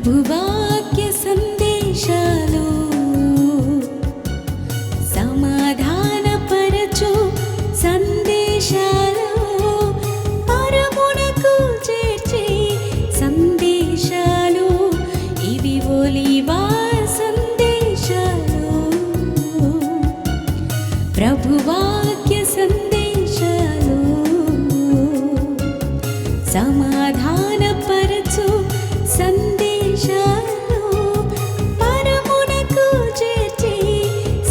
ప్రభువాక్య సందేశాలు సమాధానపరచు సందేశాలు పరమునకు చేర్చే సందేశాలు ఇవి ఒలీవా సందేశాలు. ప్రభువాక్య సందేశాలు సమాధానపరచు సందేశాలు పరమునకు చేర్చే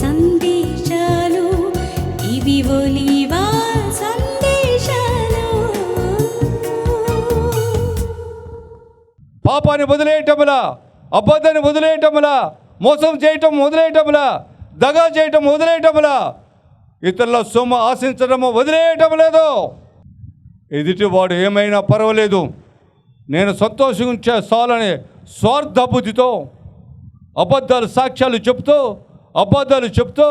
సందేశాలు ఇవి ఒలీవా సందేశాలు. పాపాన్ని వదిలేయటములా, అబద్ధాన్ని వదిలేయటములా, మోసం చేయటం వదిలేయటములా, దగా చేయటం వదిలేయటములా, ఇతరుల సొమ్ము ఆశించడము వదిలేయటం లేదు. ఎదుటివాడు ఏమైనా పర్వాలేదు, నేను సంతోషించే చాలని స్వార్థ బుద్ధితో అబద్ధాలు సాక్ష్యాలు చెప్తూ, అబద్ధాలు చెప్తూ,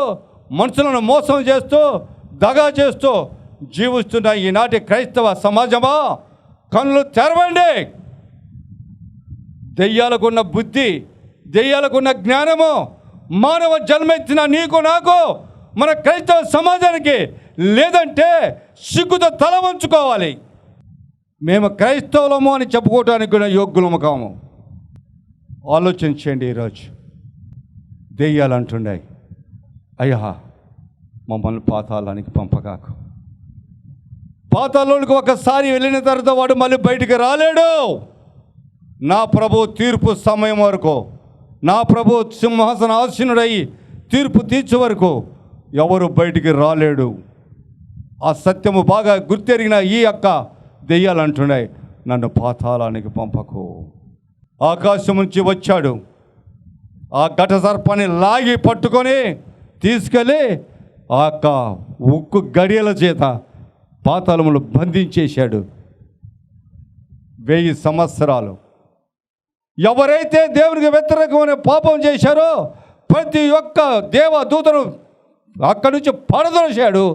మనుషులను మోసం చేస్తూ, దగా చేస్తూ జీవిస్తున్న ఈనాటి క్రైస్తవ సమాజమా, కళ్ళు తెరవండి. దెయ్యాలకున్న బుద్ధి, దెయ్యాలకున్న జ్ఞానము మానవ జన్మెత్తిన నీకు నాకు మన క్రైస్తవ సమాజానికి లేదంటే సిగ్గుతో తల వంచుకోవాలి. మేము క్రైస్తవులము అని చెప్పుకోవడానికి కూడా యోగ్యులము కాము. ఆలోచించండి. ఈరోజు దెయ్యాలు అంటున్నాయి, అయ్యా మమ్మల్ని పాతాళానికి పంపగాకు. పాతాళానికి ఒకసారి వెళ్ళిన తర్వాత వాడు మళ్ళీ బయటికి రాలేడు. నా ప్రభు తీర్పు సమయం వరకు, నా ప్రభు సింహాసన ఆసీనుడై తీర్పు తీర్చే వరకు ఎవరు బయటికి రాలేడు. ఆ సత్యము బాగా గుర్తెరిగిన ఈ యొక్క దెయ్యాలు అంటున్నాయి, నన్ను పాతాళానికి పంపకు. ఆకాశం నుంచి వచ్చాడు, ఆ ఘట సర్పాన్ని లాగి పట్టుకొని తీసుకెళ్ళి ఆ యొక్క ఉక్కు గడియల చేత పాతాళములు బంధించేశాడు. 1000 సంవత్సరాలు. ఎవరైతే దేవునికి వ్యతిరేకమైన పాపం చేశారో ప్రతి ఒక్క దేవదూతను అక్కడి నుంచి పడదోశాడు,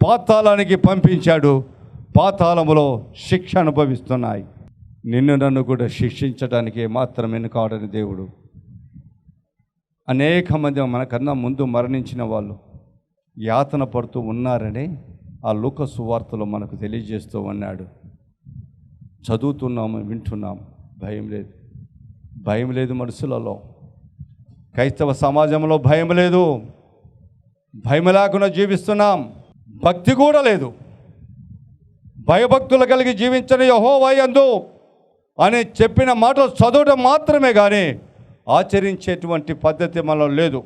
పాతాళానికి పంపించాడు. పాతాళములో శిక్ష అనుభవిస్తున్నాయి. నిన్ను నన్ను కూడా శిక్షించడానికి మాత్రం వెనుకాడని దేవుడు. అనేక మంది మనకన్నా ముందు మరణించిన వాళ్ళు యాతన పడుతూ ఉన్నారని ఆ లూకా సువార్తలో మనకు తెలియజేస్తూ ఉన్నాడు. చదువుతున్నాము, వింటున్నాము. భయం లేదు, భయం లేదు మనుషులలో. క్రైస్తవ సమాజంలో భయం లేదు, భయం లేకుండా జీవిస్తున్నాం. భక్తి కూడా లేదు. భయభక్తులు కలిగి జీవించని యెహోవా యందు అని చెప్పిన మాటలు చదవడం మాత్రమే కానీ ఆచరించేటువంటి పద్ధతి మనలో లేదు.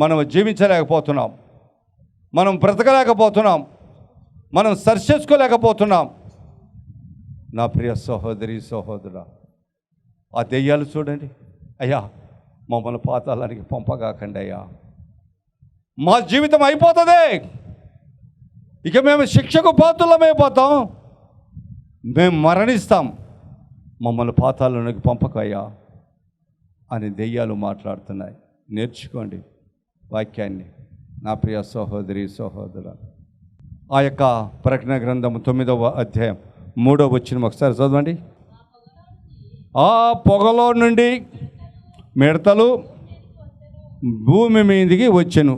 మనం జీవించలేకపోతున్నాం, మనం బ్రతకలేకపోతున్నాం, మనం సరిచేసుకోలేకపోతున్నాం. నా ప్రియ సహోదరి సహోదరుడా, ఆ దెయ్యాలు చూడండి, అయ్యా మమ్మల్ని పాతాళానికి పంపగాకండి అయ్యా, మా జీవితం అయిపోతుంది, ఇక మేము శిక్షకు పాత్రులమైపోతాం, మేము మరణిస్తాం, మమ్మల్ని పాతాళానికి పంపకయ్యా అని దెయ్యాలు మాట్లాడుతున్నాయి. నేర్చుకోండి వాక్యాన్ని నా ప్రియ సహోదరి సహోదరుడా. ఆ యొక్క ప్రకటన గ్రంథం 9వ అధ్యాయం 3వ వచనం ఒకసారి చదవండి. ఆ పొగలో నుండి మిడతలు భూమి మీదికి వచ్చెను.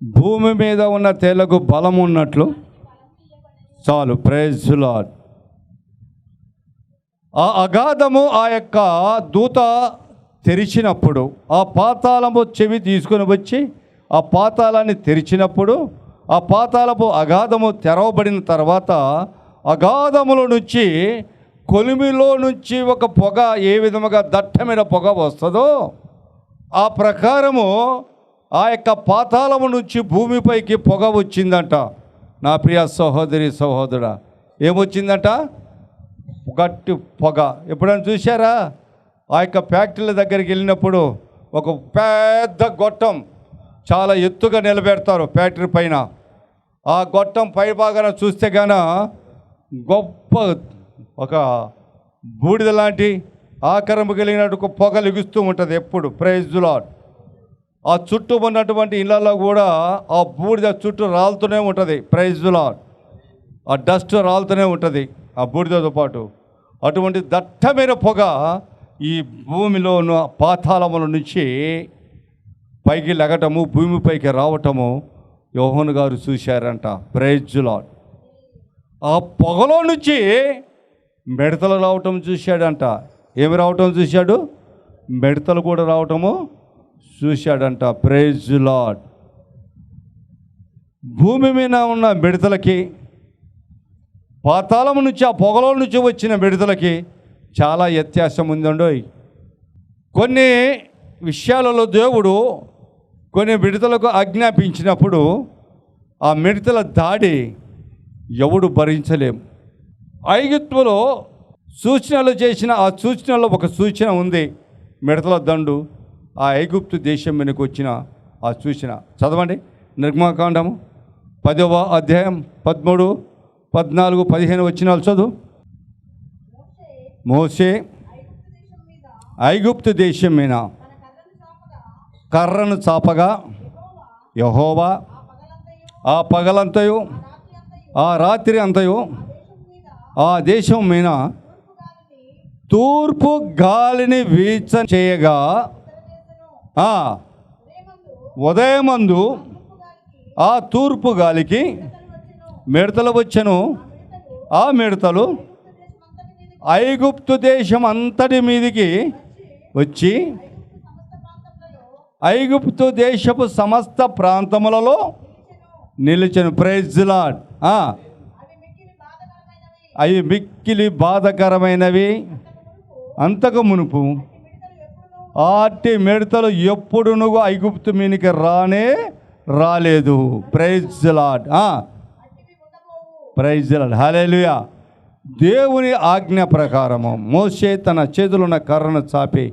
భూమి మీద ఉన్న తేళ్లకు బలం ఉన్నట్లు చాలు. Praise the Lord. ఆ అగాధము ఆ యొక్క దూత తెరిచినప్పుడు, ఆ పాతాళము చెవి తీసుకొని వచ్చి ఆ పాతాళాన్ని తెరిచినప్పుడు, ఆ పాతాళపు అగాధము తెరవబడిన తర్వాత అగాధముల నుంచి, కొలిమిలో నుంచి ఒక పొగ ఏ విధముగా దట్టమైన పొగ వస్తుందో ఆ ప్రకారము ఆ యొక్క పాతాళము నుంచి భూమిపైకి పొగ వచ్చిందంట. నా ప్రియ సహోదరి సహోదరుడా, ఏమొచ్చిందంట? గట్టి పొగ. ఎప్పుడైనా చూసారా? ఆ యొక్క ఫ్యాక్టరీల దగ్గరికి వెళ్ళినప్పుడు ఒక పెద్ద గొట్టం చాలా ఎత్తుగా నిలబెడతారు ఫ్యాక్టరీ పైన. ఆ గొట్టం పై భాగాన చూస్తే గాన గొప్ప ఒక బూడిద లాంటి ఆకారం కలిగినట్టు ఒక పొగ లిగుస్తూ ఉంటుంది ఎప్పుడు. Praise the Lord. ఆ చుట్టూ ఉన్నటువంటి ఇళ్ళల్లో కూడా ఆ బూడిద చుట్టూ రాలుతూనే ఉంటుంది. Praise the Lord. ఆ డస్ట్ రాలుతూనే ఉంటుంది ఆ బూడిదతో పాటు. అటువంటి దట్టమైన పొగ ఈ భూమిలో పాతాళముల నుంచి పైకి లెగటము, భూమిపైకి రావటము యోహాను గారు చూశారంట. Praise lord. ఆ పొగలో నుంచి మిడతలు రావటం చూశాడంట. ఏమి రావటం చూశాడు? మిడతలు కూడా రావటము చూశాడంట. Praise lord. భూమి మీద ఉన్న మిడతలకి, పాతాళం నుంచి ఆ పొగలో నుంచి వచ్చిన మిడతలకి చాలా వ్యత్యాసం ఉందండోయ్. కొన్ని విషయాలలో దేవుడు కొన్ని మిడతలకు ఆజ్ఞాపించినప్పుడు ఆ మిడతల దాడి ఎవడు భరించలేం. ఐగుప్తులో సూచనలు చేసిన ఆ సూచనలో ఒక సూచన ఉంది, మిడతల దండు ఆ ఐగుప్తు దేశం మీదకి వచ్చిన ఆ సూచన. చదవండి నిర్గమకాండము 10వ అధ్యాయం 13, 14, 15 వచనాలు చదువు. మోషే ఐగుప్తు దేశం మీద కర్రను చాపగా యెహోవా ఆ పగలంతయు ఆ రాత్రి అంతయు ఆ దేశం మీద తూర్పు గాలిని వీచ చేయగా ఉదయమందు ఆ తూర్పు గాలికి మిడతలు వచ్చెను. ఆ మిడతలు ఐగుప్తు దేశం అంతటి మీదికి వచ్చి ఐగుప్తు దేశపు సమస్త ప్రాంతములలో నిలిచెను. Praise Lord. అవి మిక్కిలి బాధకరమైనవి. అంతకు మునుపు ఆటి మిడతలు ఎప్పుడు నువ్వు ఐగుప్తు మీనికి రాలేదు. Praise lord. Praise lord. హల్లెలూయా. దేవుని ఆజ్ఞ ప్రకారము మోషే తన చేతులున్న కర్రను చాపి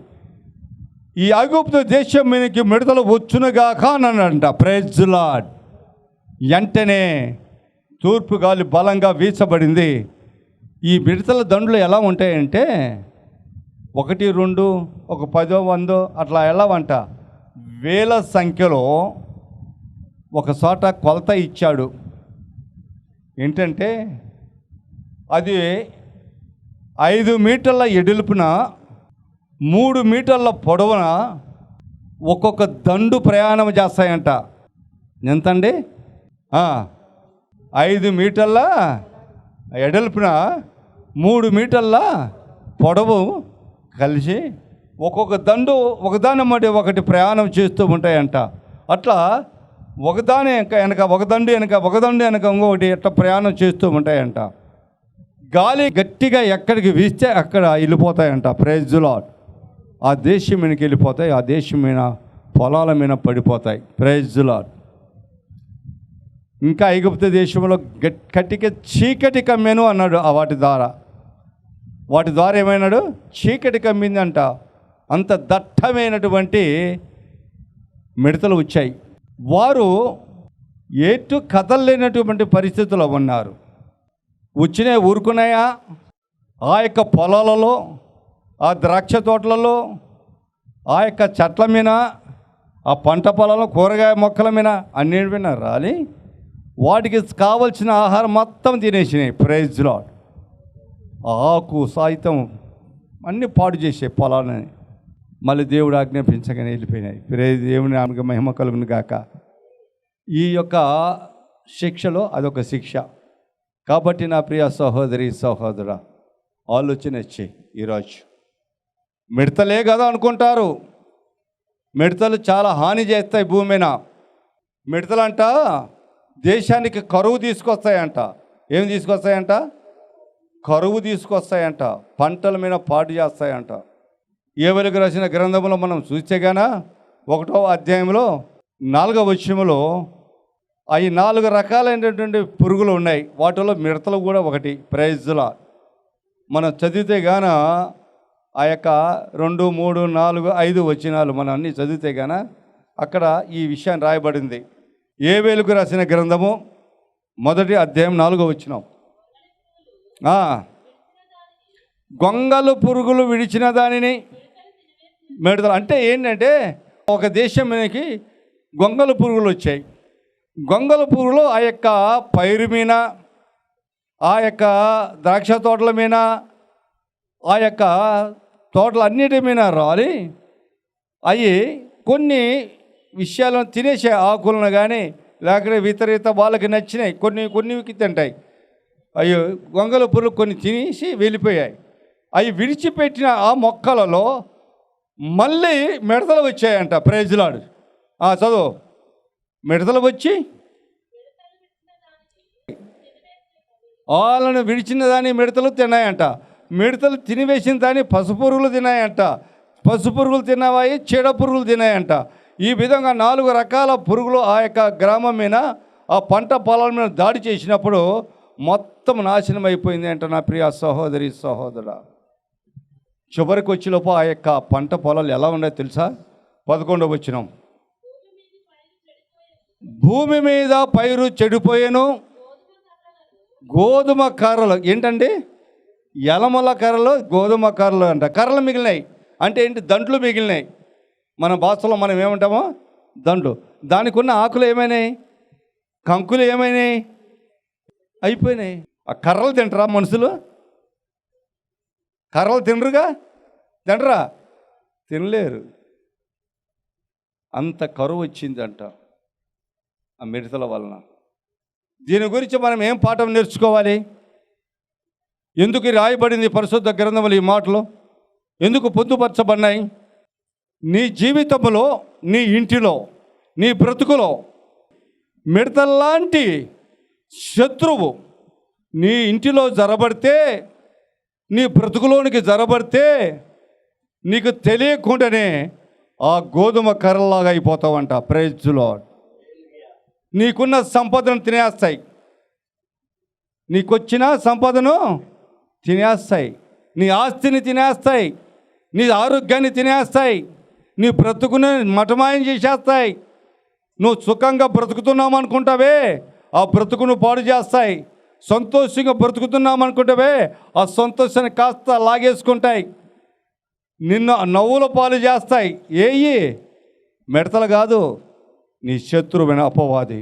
ఈ ఐగుప్తు దేశం మీదకి మిడతలు వచ్చునుగాక అన్నాడంట. Praise Lord. వెంటనే తూర్పు గాలి బలంగా వీచబడింది. ఈ మిడతల దండులు ఎలా ఉంటాయంటే 1, 2, ఒక 10, 100 అట్లా వెళ్ళవంట. వేల సంఖ్యలో ఒక చోట కొలత ఇచ్చాడు. ఏంటంటే అది 5 మీటర్ల ఎడులుపున 3 మీటర్ల పొడవున ఒక్కొక్క దండు ప్రయాణం చేస్తాయంట. ఎంతండి? 5 మీటర్ల ఎడల్పున 3 మీటర్ల పొడవు కలిసి ఒక్కొక్క దండు ఒకదాని మధ్య ఒకటి ప్రయాణం చేస్తూ ఉంటాయంట. అట్లా ఒకదాని వెనక ఒక దండు వెనక ఇంకొకటి అట్లా ప్రయాణం చేస్తూ ఉంటాయంట. గాలి గట్టిగా ఎక్కడికి వీస్తే అక్కడ వెళ్ళిపోతాయంట. Praise lord. ఆ దేశం మీదకి వెళ్ళిపోతాయి. ఆ దేశం మీద పొలాల మీద పడిపోతాయి. Praise Lord. ఇంకా ఐగుప్తు దేశంలో కట్టిక చీకటి కమ్మెను అన్నాడు. వాటి ద్వారా ఏమైనాడు? చీకటి కమ్మిందంట. అంత దట్టమైనటువంటి మిడతలు వచ్చాయి. వారు ఎటు కదలలేనటువంటి పరిస్థితుల్లో ఉన్నారు. వచ్చినాయి, ఊరుకున్నాయా? ఆ యొక్క పొలాలలో, ఆ ద్రాక్ష తోటలలో, ఆ యొక్క చెట్ల మీద, ఆ పంట పొలాల్లో, కూరగాయ మొక్కల మీద అన్నిటి మీద రాలి వాటికి కావలసిన ఆహారం మొత్తం తినేసినాయి. Praise lord. ఆకు సాయితం అన్నీ పాడు చేసే పొలాలని మళ్ళీ దేవుడు ఆజ్ఞాపించగానే వెళ్ళిపోయినాయి. ప్రైజ్ దేవుని ఆమెకు మహిమ కలుగును గాక. ఈ యొక్క శిక్షలో అదొక శిక్ష. కాబట్టి నా ప్రియ సహోదరి సహోదరా, ఆలోచన వచ్చి ఈరోజు మిడతలే కదా అనుకుంటారు. మిడతలు చాలా హాని చేస్తాయి భూమి మీద. మిడతలంట దేశానికి కరువు తీసుకొస్తాయంట. ఏం తీసుకొస్తాయంట? కరువు తీసుకొస్తాయంట. పంటల మీద పాడు చేస్తాయంట. యోవేలుకు రాసిన గ్రంథంలో మనం చూస్తే గాన 1వ అధ్యాయంలో 4వ వచనంలో అవి 4 రకాలైనటువంటి పురుగులు ఉన్నాయి. వాటిలో మిడతలు కూడా ఒకటి. Praise Lord. మనం చదివితే గాన ఆ యొక్క 2, 3, 4, 5 వచనాలు మనం అన్నీ చదివితే గాన అక్కడ ఈ విషయాన్ని రాయబడింది. యోవేలుకు రాసిన గ్రంథము 1వ అధ్యాయం 4వ వచనం. గొంగలు పురుగులు విడిచిన దానిని మిడతలు అంటే ఏంటంటే ఒక దేశం మీదకి గొంగలు పురుగులు వచ్చాయి. గొంగల పురుగులు ఆ యొక్క పైరు మీద, ఆ యొక్క ద్రాక్ష తోటల మీద, ఆ యొక్క తోటలు అన్నిటి మీద రాలి అవి కొన్ని విషయాలను తినేసే ఆకులను కానీ లేకపోతే ఇతర వాళ్ళకి నచ్చినాయి కొన్ని తింటాయి. అయ్యో గొంగల పురుగులు కొన్ని తినేసి వెళ్ళిపోయాయి. అవి విడిచిపెట్టిన ఆ మొక్కలలో మళ్ళీ మిడతలు వచ్చాయంట. ప్రైజ్లాడు చదువు. మిడతలు వచ్చి వాళ్ళను విడిచిన దాన్ని మిడతలు తిన్నాయంట. మిడతలు తినివేసిన దాన్ని పసుపురుగులు తిన్నాయంట. పసుపురుగులు తిన్నవాయి చీడ పురుగులు తిన్నాయంట. ఈ విధంగా 4 రకాల పురుగులు ఆ యొక్క గ్రామం మీద ఆ పంట పొలాల మీద దాడి చేసినప్పుడు మొత్తం నాశనం అయిపోయింది అంట. నా ప్రియ సహోదరి సహోదరా, చివరికి వచ్చేలోపు ఆ యొక్క పంట పొలాలు ఎలా ఉన్నాయో తెలుసా? 11వ వచనం, భూమి మీద పైరు చెడిపోయాను, గోధుమ కర్రలు ఏంటండి? ఎలముల కర్రలు, గోధుమ కర్రలు అంట. కర్రలు మిగిలినాయి అంటే ఏంటి? దంట్లు మిగిలినాయి. మన భాషలో మనం ఏమంటామో దంట్లు. దానికి ఉన్న ఆకులు ఏమైనాయి? కంకులు ఏమైనాయి? అయిపోయినాయి. ఆ కర్రలు తింటారా మనుషులు? కర్రలు తినరా? తినలేరు. అంత కరువు వచ్చిందంట ఆ మిడతల వలన. దీని గురించి మనం ఏం పాఠం నేర్చుకోవాలి? ఎందుకు రాయబడింది పరిశుద్ధ గ్రంథములు ఈ మాటలు? ఎందుకు పొందుపరచబడినాయి? నీ జీవితంలో, నీ ఇంటిలో, నీ బ్రతుకులో మిడతల్లాంటి శత్రువు నీ ఇంటిలో జరబడితే, నీ బ్రతుకులోనికి జరబడితే నీకు తెలియకుండానే ఆ గోధుమ కర్రలాగా అయిపోతావంట. Praise lord. నీకున్న సంపదను తినేస్తాయి. నీకొచ్చిన సంపదను తినేస్తాయి. నీ ఆస్తిని తినేస్తాయి. నీ ఆరోగ్యాన్ని తినేస్తాయి. నీ బ్రతుకుని మటమాయం చేసేస్తాయి. నువ్వు సుఖంగా బ్రతుకుతున్నావు అనుకుంటావే, ఆ బ్రతుకును పాడు చేస్తాయి. సంతోషంగా బ్రతుకుతున్నాం అనుకుంటావే, ఆ సంతోషాన్ని కాస్త లాగేసుకుంటాయి. నిన్ను నవ్వుల పాలు చేస్తాయి. ఏయి? మిడతలు కాదు, నీ శత్రువైన అపవాది.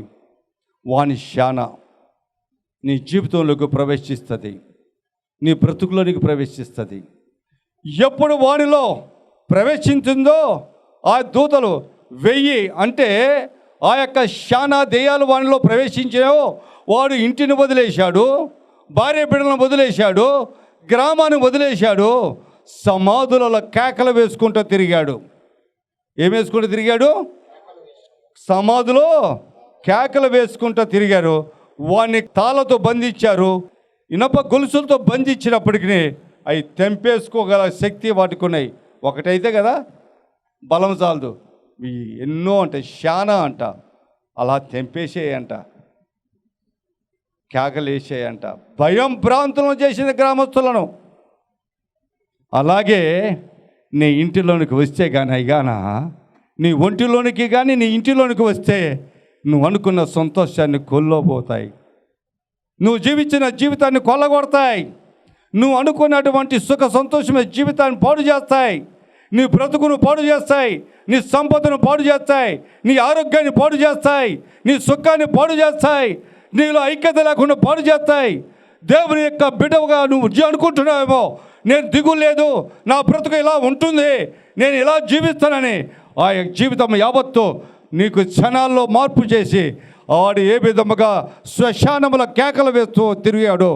వాని శాన నీ జీవితంలోకి ప్రవేశిస్తుంది, నీ బ్రతుకులోనికి ప్రవేశిస్తుంది. ఎప్పుడు వానిలో ప్రవేశించిందో ఆ దూతలు 1000 అంటే ఆ యొక్క శానా దెయ్యాలు వానిలో ప్రవేశించాయో, వాడు ఇంటిని వదిలేశాడు, భార్య బిడ్డలను వదిలేశాడు, గ్రామాన్ని వదిలేశాడు, సమాధులలో కేకలు వేసుకుంటూ తిరిగాడు. ఏం వేసుకుంటూ తిరిగాడు? సమాధిలో కేకలు వేసుకుంటూ తిరిగారు. వాడిని తాళ్ళతో బంధించారు. ఇనప గొలుసులతో బంధించినప్పటికీ అవి తెంపేసుకోగల శక్తి వాటికి ఉన్నాయి. ఒకటైతే కదా బలం చాలదు, ఎన్నో అంట, శానా అంట. అలా తెంపేసేయంట, కేకలేసేయంట, భయం భ్రాంతులను చేసిన గ్రామస్తులను. అలాగే నీ ఇంటిలోనికి వస్తే కానీ అయిగాన, నీ ఒంటిలోనికి కానీ నీ ఇంటిలోనికి వస్తే నువ్వు అనుకున్న సంతోషాన్ని కొల్లోపోతాయి. నువ్వు జీవించిన జీవితాన్ని కొల్లగొడతాయి. నువ్వు అనుకున్నటువంటి సుఖ సంతోషమైన జీవితాన్ని పాడు చేస్తాయి. నీ బ్రతుకును పాడు చేస్తాయి. నీ సంపదను పాడు చేస్తాయి. నీ ఆరోగ్యాన్ని పాడు చేస్తాయి. నీ సుఖాన్ని పాడు చేస్తాయి. నీలో ఐక్యత లేకుండా పాడు చేస్తాయి. దేవుని యొక్క బిడ్డగా నువ్వు అనుకుంటున్నావేమో, నేను దిగులు లేదు, నా బ్రతుకు ఇలా ఉంటుంది, నేను ఇలా జీవిస్తానని. ఆ జీవితం యావత్తు నీకు క్షణాల్లో మార్పు చేసి వాడు ఏ విధముగా శ్మశానముల కేకలు వేస్తూ తిరిగాడో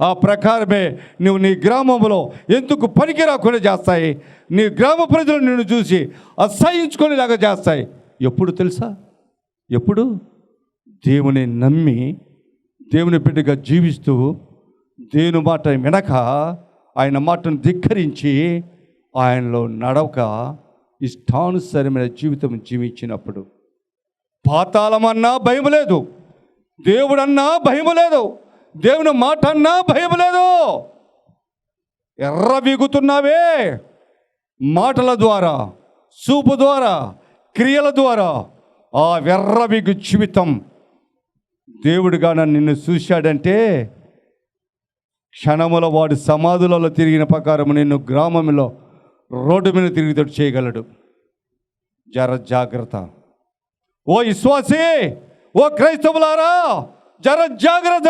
ఆ ప్రకారమే నువ్వు నీ గ్రామంలో ఎందుకు పనికి రాకుండా చేస్తాయి. నీ గ్రామ ప్రజలు నిన్ను చూసి అసహించుకునేలాగా చేస్తాయి. ఎప్పుడు తెలుసా? ఎప్పుడు? దేవుని నమ్మి దేవుని బిడ్డగా జీవిస్తూ దేవుని మాట వినక, ఆయన మాటను ధిక్కరించి ఆయనలో నడవక ఇష్టానుసారమైన జీవితం జీవించినప్పుడు పాతాళమన్నా భయం లేదు, దేవుడన్నా భయం లేదు, దేవుని మాట అన్నా భయం లేదు. ఎర్రబీగుతున్నావే మాటల ద్వారా, చూపు ద్వారా, క్రియల ద్వారా. ఆ ఎర్రబీగు జీవితం దేవుడిగా నిన్ను చూశాడంటే క్షణముల వాడు సమాధులలో తిరిగిన ప్రకారం నిన్ను గ్రామంలో రోడ్డు మీద తిరిగితోటి చేయగలడు. జాగ్రత్త ఓ విశ్వాసీ, ఓ క్రైస్తవులారా, జాగ్రత్త.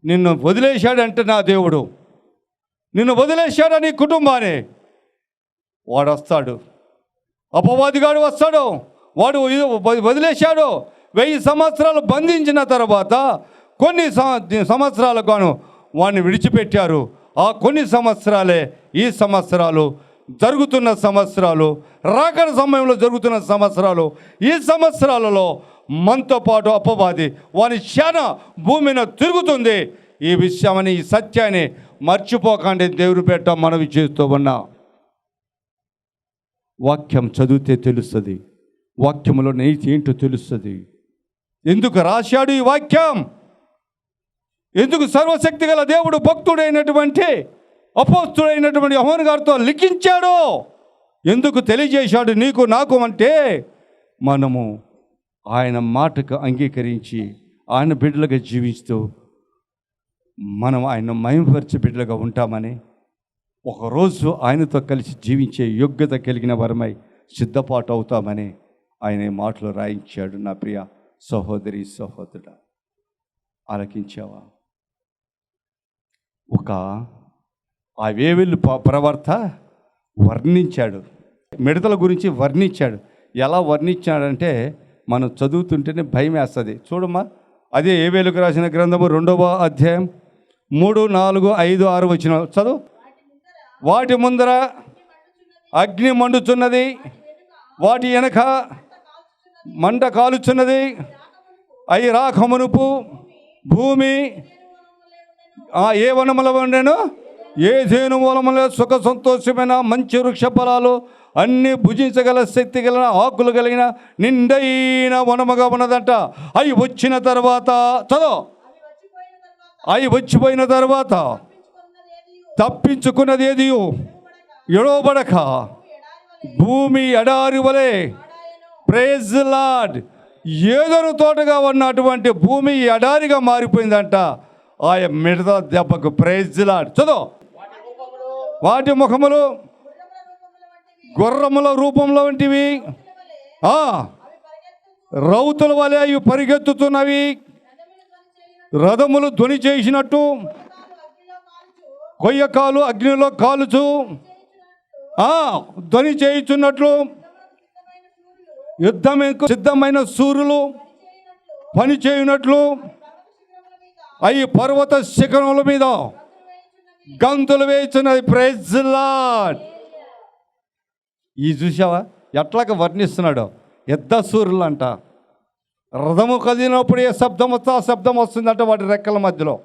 నిన్ను వదిలేశాడంటే నా దేవుడు, నిన్ను వదిలేశాడా నీ కుటుంబాన్ని? వాడు వస్తాడు, అపవాదిగాడు వస్తాడు, వాడు వదిలేశాడు. 1000 సంవత్సరాలు బంధించిన తర్వాత కొన్ని సంవత్సరాలకు గాను వాడిని విడిచిపెట్టారు. ఆ కొన్ని సంవత్సరాలే ఈ సంవత్సరాలు, జరుగుతున్న సంవత్సరాలు, రాకడ సమయంలో జరుగుతున్న సంవత్సరాలు. ఈ సంవత్సరాలలో మనతో పాటు అపవాది వాని శాన భూమిన తిరుగుతుంది. ఈ విషయాన్ని, ఈ సత్యాన్ని మర్చిపోకండి. దేవుని పేట మనవి చేస్తూ ఉన్నా. వాక్యం చదివితే తెలుస్తుంది, వాక్యంలో నీతి ఏంటో తెలుస్తుంది. ఎందుకు రాశాడు ఈ వాక్యం? ఎందుకు సర్వశక్తి గల దేవుడు భక్తుడైనటువంటి అపోస్తుడైనటువంటి యోహాను గారితో లిఖించాడు? ఎందుకు తెలియజేశాడు నీకు నాకు అంటే, మనము ఆయన మాటకు అంగీకరించి ఆయన బిడ్డలుగా జీవిస్తూ మనం ఆయన మహిమపరిచే బిడ్డలుగా ఉంటామని, ఒకరోజు ఆయనతో కలిసి జీవించే యోగ్యత కలిగిన వరమై సిద్ధపాటు అవుతామని ఆయన మాటలు రాయించాడు. నా ప్రియ సహోదరి సహోదరుడా, ఆలకించావా? ఒక ఆ వేవెల్లు ప్రవర్త వర్ణించాడు, మిడతల గురించి వర్ణించాడు. ఎలా వర్ణించాడంటే మనం చదువుతుంటేనే భయం వేస్తుంది. చూడమ్మా, అదే ఏవేలుకు రాసిన గ్రంథము 2వ అధ్యాయం 3, 4, 5, 6 వచ్చిన చదువు. వాటి ముందర అగ్ని మండుచున్నది, వాటి వెనక మంట కాలుచున్నది. అవి రాకమునుపు భూమి ఏ వనముల ఉండెను? ఏదేను మూలములో సుఖ సంతోషమైన మంచి వృక్ష ఫలాలు అన్ని భుజించగల శక్తి గల ఆకులు కలిగిన నిండైన వనముగా ఉన్నదంట. అవి వచ్చిన తర్వాత చదువు. అవి వచ్చిపోయిన తర్వాత తప్పించుకున్నది ఏది ఎడవబడక భూమి ఎడారి వలె, ప్రైజ్ లార్డ్, ఏదోను తోటగా ఉన్నటువంటి భూమి ఎడారిగా మారిపోయిందంట ఆయన మిడత దెబ్బకు. Praise Lord. చదువు. వాటి ముఖములు గుర్రముల రూపంలో వంటివి, రౌతుల వలె అవి పరిగెత్తుతున్నవి, రథములు ధ్వని చేసినట్టు, కొయ్యకాలు అగ్నిలో కాలుచు ధ్వని చేయుచున్నట్లు, యుద్ధముకు సిద్ధమైన సూర్యులు పని చేయునట్లు, అవి పర్వత శిఖరముల మీద గంతులు వేయుచున్నది. Praise lord. ఈ చూసావా ఎట్లాగా వర్ణిస్తున్నాడు? యుద్ధ సూర్యులు అంట. రథము కదిలినప్పుడు ఏ శబ్దం వస్తే ఆ శబ్దం వస్తుందంట వాటి రెక్కల మధ్యలో.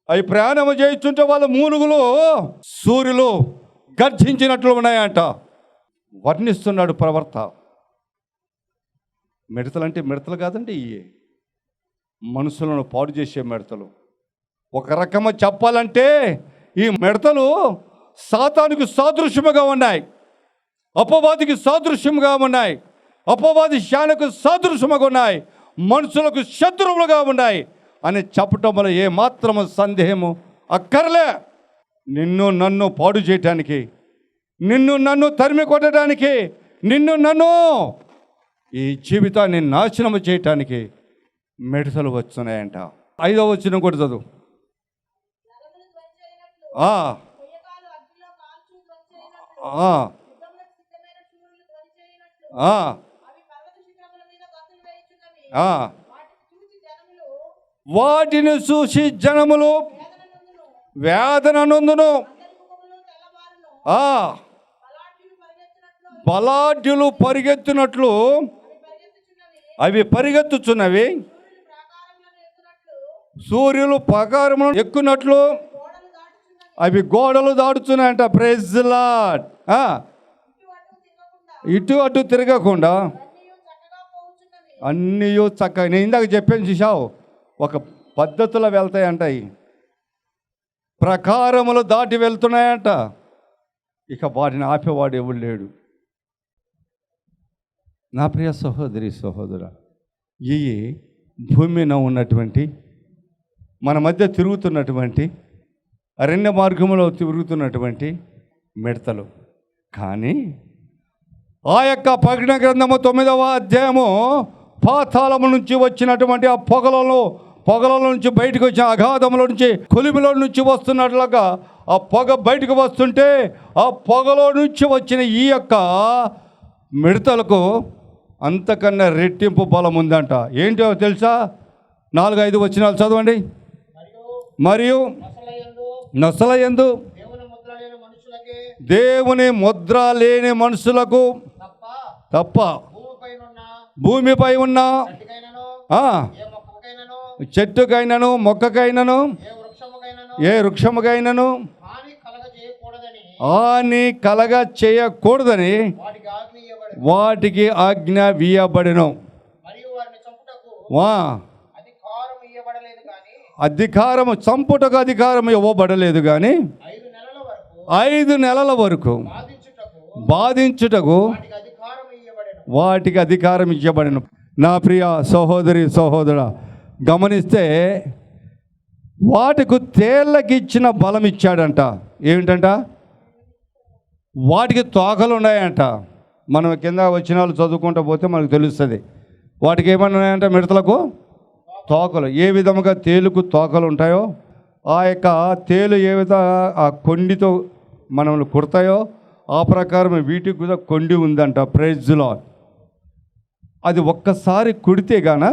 అవి ప్రయాణము చేయించుంటే వాళ్ళ మూలుగులు సూర్యులు గర్జించినట్లు ఉన్నాయంట. వర్ణిస్తున్నాడు ప్రవర్త. మిడతలు అంటే మిడతలు కాదండి, ఇవి మనుషులను పాడు చేసే మిడతలు. ఒక రకము చెప్పాలంటే ఈ మిడతలు సాతానుకు సాదృశ్యముగా ఉన్నాయి, అపవాదికి సాదృశ్యముగా ఉన్నాయి, అపవాది శానకు సాదృశ్యముగా ఉన్నాయి, మనుషులకు శత్రువులుగా ఉన్నాయి అని చెప్పటం వల్ల ఏ మాత్రము సందేహము అక్కర్లే. నిన్ను నన్ను పాడు చేయటానికి, నిన్ను నన్ను తరిమి కొట్టడానికి, నిన్ను నన్ను ఈ జీవితాన్ని నాశనము చేయటానికి మిడతలు వస్తున్నాయంట. 5వ వచనం కూడా చదువు. వాటిని చూసి జనములు వేదన నొందును, బలాఢ్యులు పరిగెత్తునట్లు అవి పరిగెత్తుచున్నవి, సూర్యులు ప్రాకారములను ఎక్కునట్లు అవి గోడలు దాటుతున్నాయంట. Praise lord. ఇటు అటు తిరగకుండా అన్నీ చక్కగా, నేను ఇందాక చెప్పాను చూసావు, ఒక పద్ధతిలో వెళ్తాయంట. ప్రకారములు దాటి వెళ్తున్నాయంట. ఇక వాటిని ఆపేవాడు ఎవడు లేడు. నా ప్రియ సహోదరి సహోదరా, ఈ భూమి మీద ఉన్నటువంటి మన మధ్య తిరుగుతున్నటువంటి అరణ్య మార్గంలో తిరుగుతున్నటువంటి మిడతలు. కానీ ఆ యొక్క ప్రకటన గ్రంథము 9వ అధ్యాయము పాతాళము నుంచి వచ్చినటువంటి ఆ పొగలలో నుంచి బయటకు వచ్చిన అగాధముల నుంచి కొలిమిలో నుంచి వస్తున్నట్లుగా ఆ పొగ బయటకు వస్తుంటే ఆ పొగలో నుంచి వచ్చిన ఈ యొక్క మిడతలకు అంతకన్నా రెట్టింపు బలం ఉందంట. ఏంటో తెలుసా? 4-5 వచనాలు చదవండి. మరియు నొసలయందు దేవుని ముద్ర లేని మనుషులకు తప్ప భూమిపై ఉన్న చెట్టుకైనను మొక్కకైనను ఏ వృక్షముకైనను హాని కలగ చేయకూడదని వాటికి ఆజ్ఞ వీయబడెను. అధికారము చంపుటకు అధికారం ఇవ్వబడలేదు కానీ 5 నెలల వరకు బాధించుటకు వాటికి అధికారం ఇవ్వబడెను. నా ప్రియ సహోదరి సహోదరా, గమనిస్తే వాటికి తేళ్ళకి ఇచ్చిన బలం ఇచ్చాడంట. ఏమిటంట? వాటికి తోకలు ఉన్నాయంట. మనం కింద వచ్చిన వాళ్ళు చదువుకుంటూ పోతే మనకు తెలుస్తుంది. వాటికి ఏమన్నా ఉన్నాయంట? మిడతలకు తోకలు. ఏ విధముగా తేలుకు తోకలు ఉంటాయో ఆ యొక్క తేలు ఏ విధంగా ఆ కొండితో మనల్ని కుడతాయో ఆ ప్రకారం వీటికి కూడా కొండి ఉందంట. Praise Lord. అది ఒక్కసారి కుడితే గాన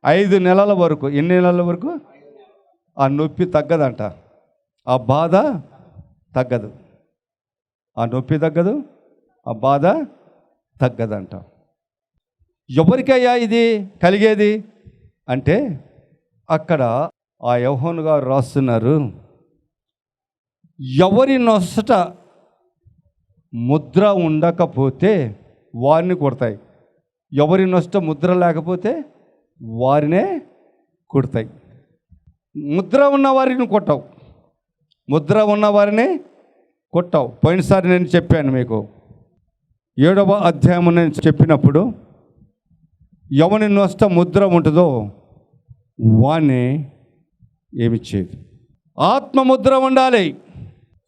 5 నెలల వరకు, ఎన్ని నెలల వరకు ఆ నొప్పి తగ్గదంట, ఆ బాధ తగ్గదు, ఆ నొప్పి తగ్గదు, ఆ బాధ తగ్గదంట. ఎవరికయ్యా ఇది కలిగేది అంటే అక్కడ ఆ యోహాను గారు రాస్తున్నారు, ఎవరి నొసట ముద్ర ఉండకపోతే వారిని కొడతాయి, ఎవరి నొసట ముద్ర లేకపోతే వారినే కొడతాయి. ముద్ర ఉన్న వారిని కొట్టవు, ముద్ర ఉన్న వారిని కొట్టవు. పోయినసారి నేను చెప్పాను మీకు, 7వ అధ్యాయం నేను చెప్పినప్పుడు ఎవరి నొసట ముద్ర ఉంటుందో వాణ్ణి ఏమిచ్చేది. ఆత్మ ముద్ర ఉండాలి.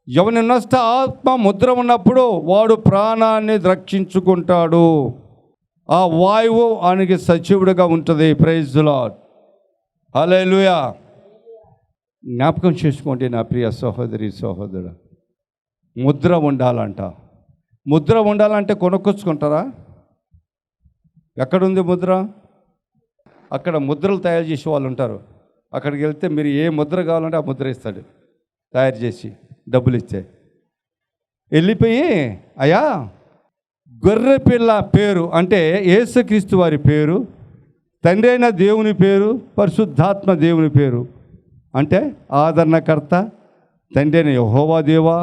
ఎవరి నొసట ఆత్మ ముద్ర ఉన్నప్పుడు వాడు ప్రాణాన్ని రక్షించుకుంటాడు. ఆ వాయువు ఆయనకి సజీవుడిగా ఉంటుంది. Praise the lord. హల్లెలూయా. జ్ఞాపకం చేసుకోండి నా ప్రియ సహోదరి సహోదరుడు, ముద్ర ఉండాలంట. ముద్ర ఉండాలంటే కొనుక్కొచ్చుకుంటారా? ఎక్కడుంది ముద్ర? అక్కడ ముద్రలు తయారు చేసే వాళ్ళు ఉంటారు. అక్కడికి వెళ్తే మీరు ఏ ముద్ర కావాలంటే ఆ ముద్ర ఇస్తాడు తయారు చేసి, డబ్బులు ఇచ్చే. వెళ్ళిపోయి అయ్యా గొర్రెపిల్ల పేరు అంటే యేసుక్రీస్తు వారి పేరు, తండ్రి అయిన దేవుని పేరు, పరిశుద్ధాత్మ దేవుని పేరు అంటే ఆదరణకర్త తండ్రి అయిన యెహోవా దేవా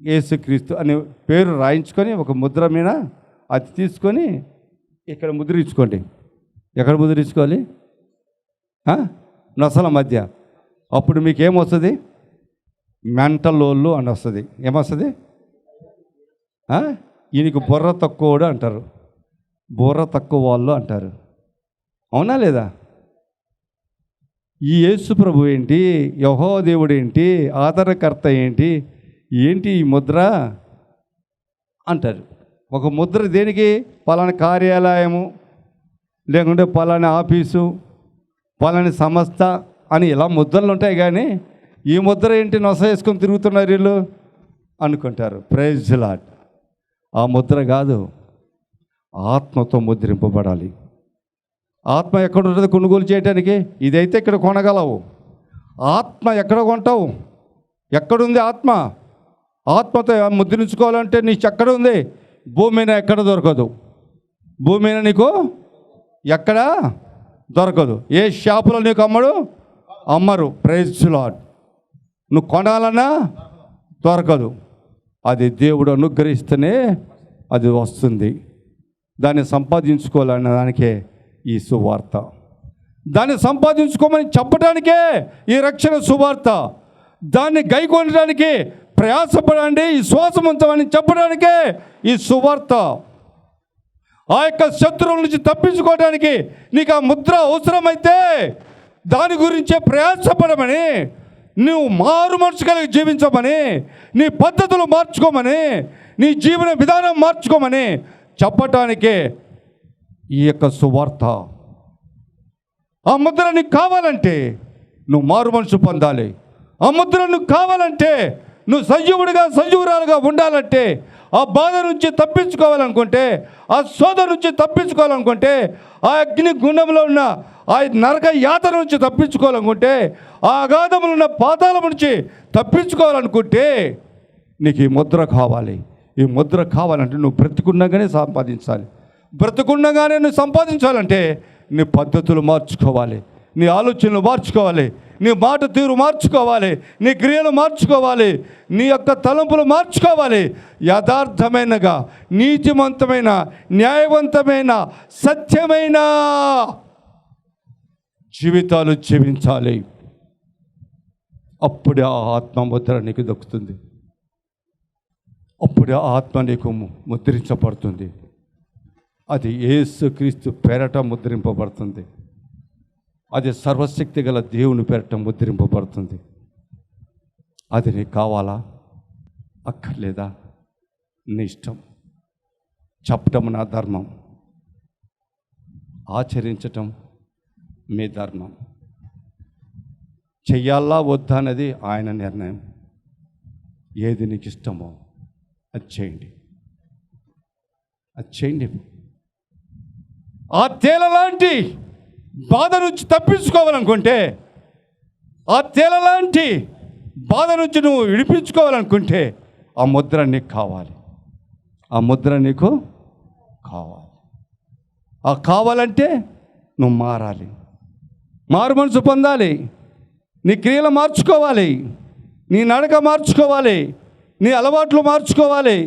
యేసుక్రీస్తు అనే పేరు రాయించుకొని ఒక ముద్ర మీద అది తీసుకొని ఇక్కడ ముద్రించుకోండి. ఎక్కడ ముద్రించుకోవాలి? నొసల మధ్య. అప్పుడు మీకు ఏమొస్తుంది? మెంటలోళ్ళు అని వస్తుంది. ఏమొస్తుంది? ఈయనకి బుర్ర తక్కువడు అంటారు, బుర్ర తక్కువ వాళ్ళు అంటారు. అవునా లేదా? ఈ యేసు ప్రభు ఏంటి, యెహోవా దేవుడు ఏంటి, ఆదరణకర్త ఏంటి, ఏంటి ఈ ముద్ర అంటారు. ఒక ముద్ర దేనికి? పలానా కార్యాలయము, లేకుంటే పలానా ఆఫీసు, పలాని సంస్థ అని ఇలా ముద్రలు ఉంటాయి. కానీ ఈ ముద్ర ఏంటి నొస వేసుకొని తిరుగుతున్నారు వీళ్ళు అనుకుంటారు. Praise the Lord. ఆ ముద్ర కాదు, ఆత్మతో ముద్రింపబడాలి. ఆత్మ ఎక్కడ ఉంటుంది కొనుగోలు చేయడానికి? ఇదైతే ఇక్కడ కొనగలవు. ఆత్మ ఎక్కడ కొంటావు? ఎక్కడుంది ఆత్మ? ఆత్మతో ముద్రించుకోవాలంటే నీకు ఎక్కడ ఉంది? భూమి మీద ఎక్కడ దొరకదు. భూమి మీద నీకు ఎక్కడ దొరకదు. ఏ షాపులో నీకు అమ్మరు. Praise the Lord. నువ్వు కొనాలన్నా దొరకదు. అది దేవుడు అనుగ్రహిస్తేనే అది వస్తుంది. దాన్ని సంపాదించుకోవాలన్న దానికే ఈ సువార్త. దాన్ని సంపాదించుకోమని చెప్పడానికే ఈ రక్షణ సువార్త. దాన్ని గైకొనడానికి ప్రయాసపడండి, ఈ శ్వాసం ఉంచమని చెప్పడానికే ఈ సువార్త. ఆ యొక్క శత్రువుల నుంచి తప్పించుకోవడానికి నీకు ఆ ముద్ర అవసరమైతే దాని గురించే ప్రయాసపడమని, నువ్వు మారు మనసు కలిగి జీవించమని, నీ పద్ధతులు మార్చుకోమని, నీ జీవన విధానం మార్చుకోమని చెప్పటానికే ఈ యొక్క సువార్త. ఆ ముద్ర నీకు కావాలంటే నువ్వు మారు మనసు పొందాలి. ఆ ముద్ర నువ్వు కావాలంటే, నువ్వు సజీవుడిగా సజీవురాలుగా ఉండాలంటే, ఆ బాధ నుంచి తప్పించుకోవాలనుకుంటే, ఆ శోధ నుంచి తప్పించుకోవాలనుకుంటే, ఆ అగ్ని గుండంలో ఉన్న ఆ నరక యాతన నుంచి తప్పించుకోవాలనుకుంటే, ఆ అగాధములో ఉన్న పాతాళం నుంచి తప్పించుకోవాలనుకుంటే నీకు ఈ ముద్ర కావాలి. ఈ ముద్ర కావాలంటే నువ్వు బ్రతికుండగానే సంపాదించాలి. బ్రతికుండగానే నువ్వు సంపాదించాలంటే నీ పద్ధతులు మార్చుకోవాలి, నీ ఆలోచనలు మార్చుకోవాలి, నీ మాట తీరు మార్చుకోవాలి, నీ క్రియలు మార్చుకోవాలి, నీ యొక్క తలంపులు మార్చుకోవాలి. యథార్థమైనగా, నీతివంతమైన, న్యాయవంతమైన, సత్యమైన జీవితాలు జీవించాలి. అప్పుడే ఆ ఆత్మముద్ర నీకు దొక్కుతుంది. అప్పుడే ఆ ఆత్మ నీకు ముద్రించబడుతుంది. అది యేసుక్రీస్తు పేరట ముద్రింపబడుతుంది. అది సర్వశక్తి గల దేవుని పేరట ముద్రింపబడుతుంది. అది నీకు కావాలా? అక్కర్లేదా? నీ ఇష్టం. చెప్పటం నా ధర్మం, ఆచరించటం మీ ధర్మం. చెయ్యాలా వద్దా అనేది ఆయన నిర్ణయం. ఏది నీకు ఇష్టమో అది చేయండి, అది చేయండి. ఆ తేల లాంటి బాధ నుంచి తప్పించుకోవాలనుకుంటే, ఆ తేల లాంటి బాధ నుంచి నువ్వు విడిపించుకోవాలనుకుంటే ఆ ముద్ర నీకు కావాలి. ఆ ముద్ర నీకు కావాలి. ఆ కావాలంటే నువ్వు మారాలి, మారు మనసు పొందాలి, నీ క్రియలు మార్చుకోవాలి, నీ నడక మార్చుకోవాలి, నీ అలవాట్లు మార్చుకోవాలి,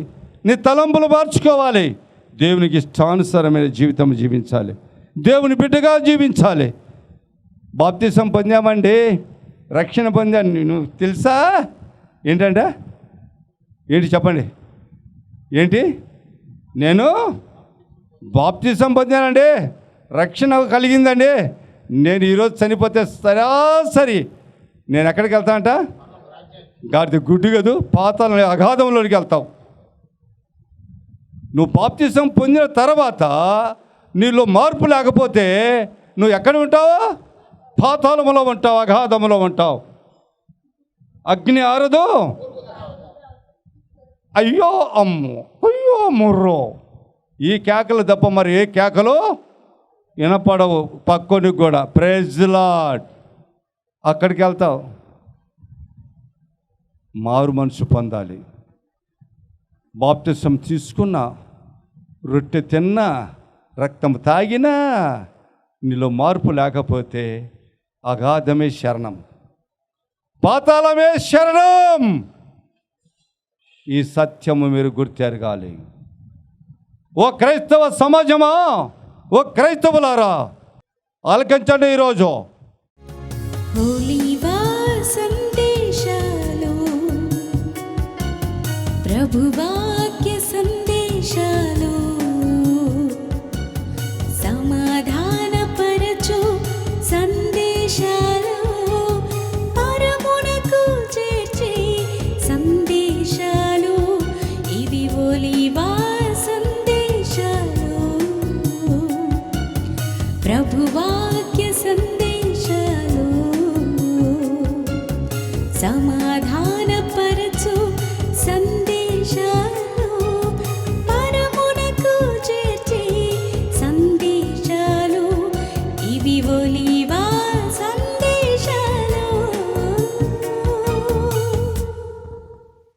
నీ తలంపులు మార్చుకోవాలి. దేవునికి ఇష్టానుసారమైన జీవితం జీవించాలి, దేవుని బిడ్డగా జీవించాలి. బాప్తిసం పొందామండి, రక్షణ పొందాను. నువ్వు తెలుసా? ఏంటంటే ఏంటి చెప్పండి? ఏంటి? నేను బాప్తిసం పొందానండి, రక్షణ కలిగిందండి. నేను ఈరోజు చనిపోతే సరాసరి నేను ఎక్కడికి వెళ్తానంట? గాడిద గుడ్డు కదూ, పాతాళ అగాధంలోనికి వెళ్తావు. నువ్వు బాప్తిసం పొందిన తర్వాత నీలో మార్పు లేకపోతే నువ్వు ఎక్కడ ఉంటావు? పాతాళములో ఉంటావు, అగాధములో ఉంటావు. అగ్ని ఆరదు. అయ్యో అమ్మో, అయ్యో ముర్రో, ఈ కేకలు తప్ప మరి ఏ కేకలు వినపడవు పక్కోనికి కూడా. Praise Lord. అక్కడికి వెళ్తావు. మారు మనసు పొందాలి. బాప్తిసం తీసుకున్నా, రొట్టె తిన్నా, రక్తం తాగినా నీలో మార్పు లేకపోతే అగాధమే శరణం, పాతాళమే శరణం. ఈ సత్యము మీరు గుర్తెరగాలి. ఓ క్రైస్తవ సమాజమా, ఓ క్రైస్తవులారా, ఆలకించండి. ఈరోజు ఒలీవ సందేశాలు, ప్రభువాక్య సందేశాలు, సమాధానపరచు సందేశాలు, పరమునకు చేర్చే సందేశాలు. ఇవి ఒలీవ సందేశాలు, ప్రభువాక్య సందేశాలు, సమాధానపరచు సందేశాలు, పరమునకు చేర్చే సందేశాలు. ఇవి ఒలీవ